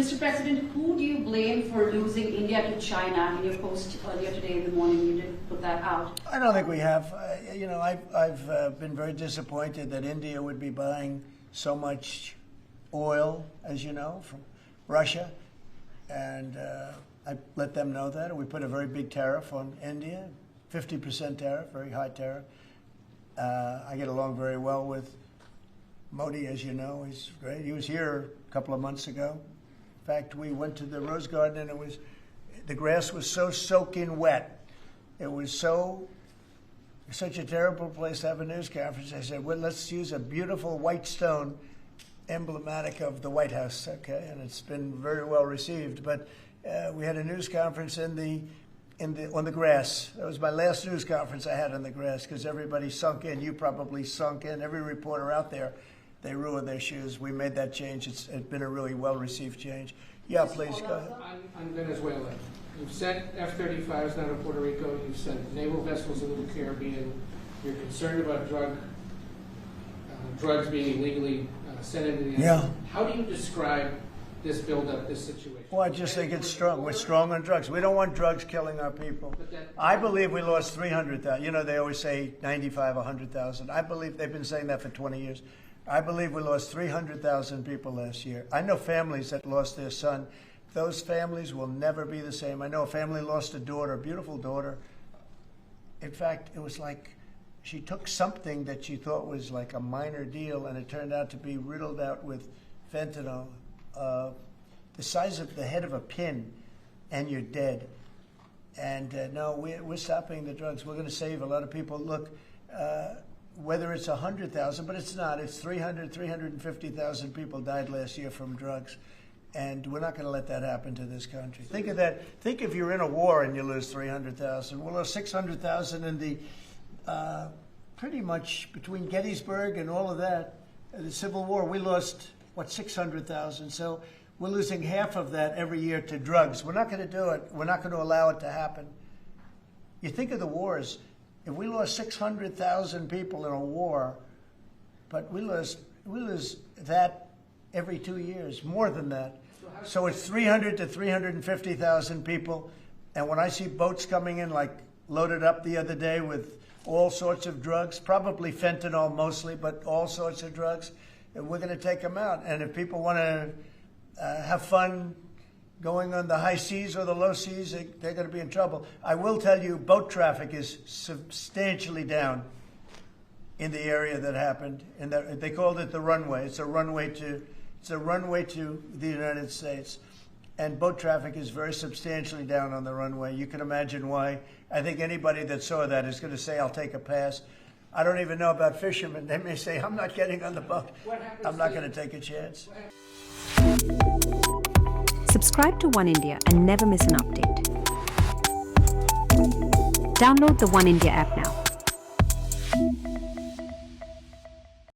Mr. President, who do you blame for losing India to China? In your post earlier today in the morning, you did put that out. I don't think we have. I've been very disappointed that India would be buying so much oil, as you know, from Russia. And I let them know that. We put a very big tariff on India, 50% tariff, very high tariff. I get along very well with Modi, as you know. He's great. He was here a couple of months ago. In fact, we went to the Rose Garden, and the grass was so soaking wet. It was such a terrible place to have a news conference. I said, well, let's use a beautiful white stone emblematic of the White House, okay? And it's been very well received. But we had a news conference on the grass. That was my last news conference I had on the grass because everybody sunk in. You probably sunk in. Every reporter out there, they ruined their shoes. We made that change. It's been a really well-received change. Yeah, please, go ahead. On Venezuela, you've sent F-35s down to Puerto Rico. You've sent naval vessels into the Caribbean. You're concerned about drugs being illegally sent into the island. Yeah. How do you describe this buildup, this situation? Well, I just think it's strong. We're strong on drugs. We don't want drugs killing our people. I believe we lost 300,000. You know, they always say 95, 100,000. I believe they've been saying that for 20 years. I believe we lost 300,000 people last year. I know families that lost their son. Those families will never be the same. I know a family lost a daughter, a beautiful daughter. In fact, it was like she took something that she thought was like a minor deal, and it turned out to be riddled out with fentanyl, the size of the head of a pin, and you're dead. And no, we're stopping the drugs. We're going to save a lot of people. Look, whether it's 100,000, but it's not. It's 350,000 people died last year from drugs. And we're not going to let that happen to this country. Think of that. Think if you're in a war and you lose 300,000. We'll lose 600,000 in the, pretty much between Gettysburg and all of that, the Civil War, we lost, 600,000. So we're losing half of that every year to drugs. We're not going to do it. We're not going to allow it to happen. You think of the wars. If we lost 600,000 people in a war, but we lose that every 2 years, more than that. So it's 300 to 350,000 people. And when I see boats coming in, like loaded up the other day with all sorts of drugs, probably fentanyl mostly, but all sorts of drugs, and we're going to take them out. And if people want to have fun going on the high seas or the low seas, they're going to be in trouble. I will tell you, boat traffic is substantially down in the area that happened. They called it the runway. It's a runway to the United States. And boat traffic is very substantially down on the runway. You can imagine why. I think anybody that saw that is going to say, I'll take a pass. I don't even know about fishermen. They may say, I'm not getting on the boat. I'm not going to take a chance. Subscribe to One India and never miss an update. Download the One India app now.